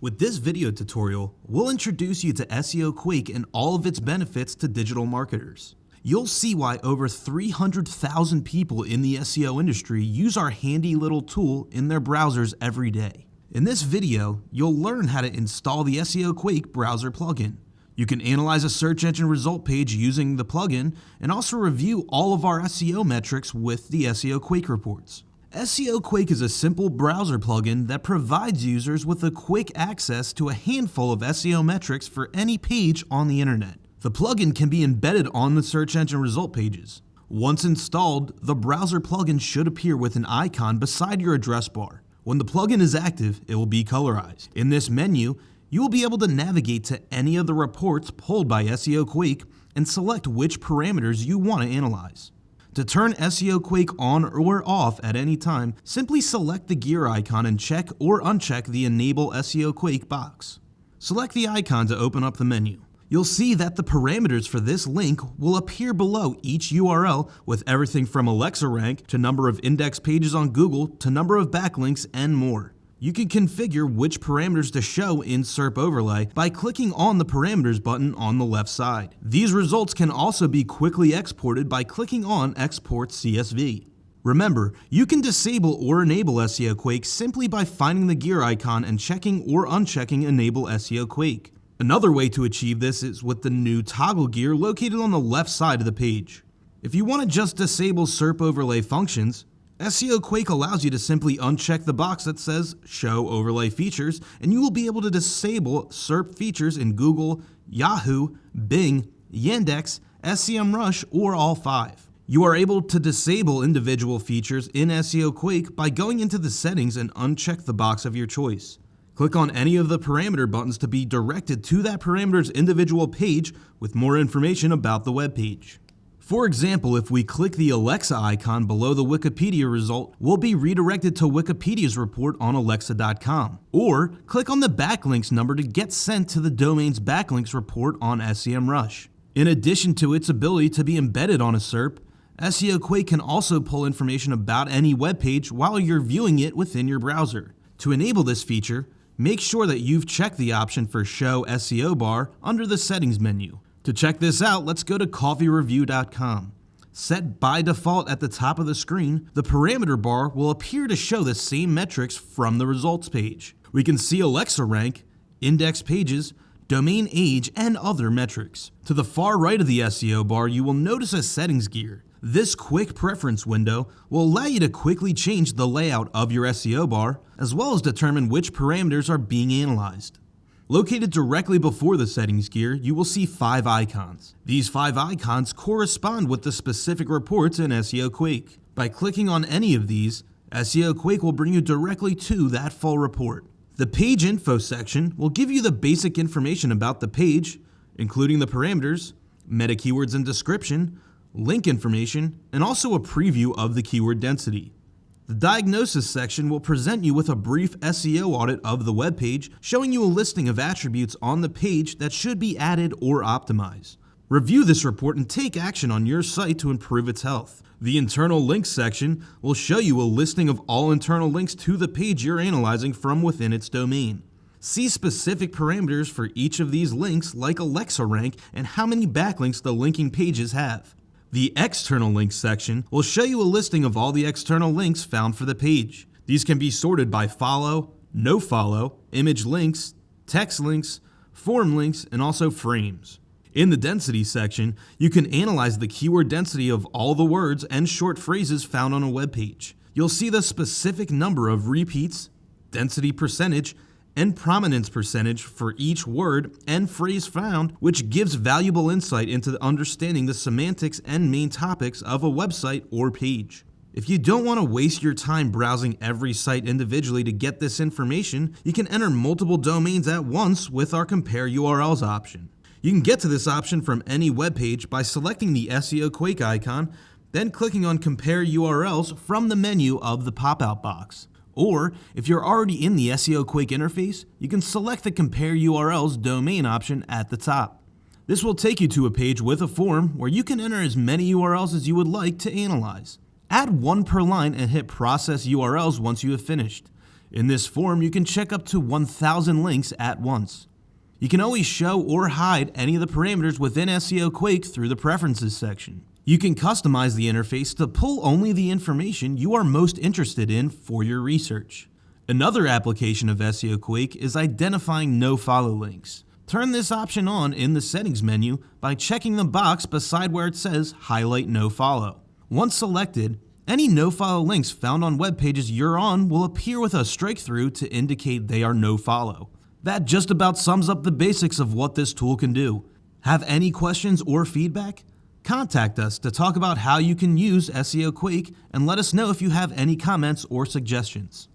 With this video tutorial, we'll introduce you to SEOquake and all of its benefits to digital marketers. You'll see why over 300,000 people in the SEO industry use our handy little tool in their browsers every day. In this video, you'll learn how to install the SEOquake browser plugin. You can analyze a search engine result page using the plugin and also review all of our SEO metrics with the SEOquake reports. SEOquake is a simple browser plugin that provides users with a quick access to a handful of SEO metrics for any page on the internet. The plugin can be embedded on the search engine result pages. Once installed, the browser plugin should appear with an icon beside your address bar. When the plugin is active, it will be colorized. In this menu, you will be able to navigate to any of the reports pulled by SEOquake and select which parameters you want to analyze. To turn SEOquake on or off at any time, simply select the gear icon and check or uncheck the Enable SEOquake box. Select the icon to open up the menu. You'll see that the parameters for this link will appear below each URL with everything from Alexa rank to number of index pages on Google to number of backlinks and more. You can configure which parameters to show in SERP Overlay by clicking on the Parameters button on the left side. These results can also be quickly exported by clicking on Export CSV. Remember, you can disable or enable SEOquake simply by finding the gear icon and checking or unchecking Enable SEOquake. Another way to achieve this is with the new toggle gear located on the left side of the page. If you want to just disable SERP Overlay functions, SEOquake allows you to simply uncheck the box that says Show Overlay Features, and you will be able to disable SERP features in Google, Yahoo, Bing, Yandex, Semrush, or all five. You are able to disable individual features in SEOquake by going into the settings and uncheck the box of your choice. Click on any of the parameter buttons to be directed to that parameter's individual page with more information about the web page. For example, if we click the Alexa icon below the Wikipedia result, we'll be redirected to Wikipedia's report on alexa.com. Or click on the backlinks number to get sent to the domain's backlinks report on Semrush. In addition to its ability to be embedded on a SERP, SEOquake can also pull information about any web page while you're viewing it within your browser. To enable this feature, make sure that you've checked the option for Show Seo Bar under the Settings menu. To check this out, let's go to coffeereview.com. Set by default at the top of the screen, the parameter bar will appear to show the same metrics from the results page. We can see Alexa rank, index pages, domain age, and other metrics. To the far right of the SEO bar, you will notice a settings gear. This quick preference window will allow you to quickly change the layout of your SEO bar, as well as determine which parameters are being analyzed. Located directly before the settings gear, you will see 5 icons. These 5 icons correspond with the specific reports in SEOquake. By clicking on any of these, SEOquake will bring you directly to that full report. The page info section will give you the basic information about the page, including the parameters, meta keywords and description, link information, and also a preview of the keyword density. The diagnosis section will present you with a brief SEO audit of the web page, showing you a listing of attributes on the page that should be added or optimized. Review this report and take action on your site to improve its health. The internal links section will show you a listing of all internal links to the page you're analyzing from within its domain. See specific parameters for each of these links like Alexa rank and how many backlinks the linking pages have. The external links section will show you a listing of all the external links found for the page. These can be sorted by follow, no follow, image links, text links, form links, and also frames. In the density section, you can analyze the keyword density of all the words and short phrases found on a web page. You'll see the specific number of repeats, density percentage, and prominence percentage for each word and phrase found, which gives valuable insight into understanding the semantics and main topics of a website or page. If you don't want to waste your time browsing every site individually to get this information, you can enter multiple domains at once with our Compare URLs option. You can get to this option from any web page by selecting the SEOquake icon, then clicking on Compare URLs from the menu of the pop-out box. Or, if you're already in the SEOquake interface, you can select the Compare URLs domain option at the top. This will take you to a page with a form where you can enter as many URLs as you would like to analyze. Add one per line and hit Process URLs once you have finished. In this form, you can check up to 1,000 links at once. You can always show or hide any of the parameters within SEOquake through the Preferences section. You can customize the interface to pull only the information you are most interested in for your research. Another application of SEOquake is identifying no-follow links. Turn this option on in the settings menu by checking the box beside where it says Highlight No Follow. Once selected, any no-follow links found on web pages you're on will appear with a strike-through to indicate they are no-follow. That just about sums up the basics of what this tool can do. Have any questions or feedback? Contact us to talk about how you can use SEOquake and let us know if you have any comments or suggestions.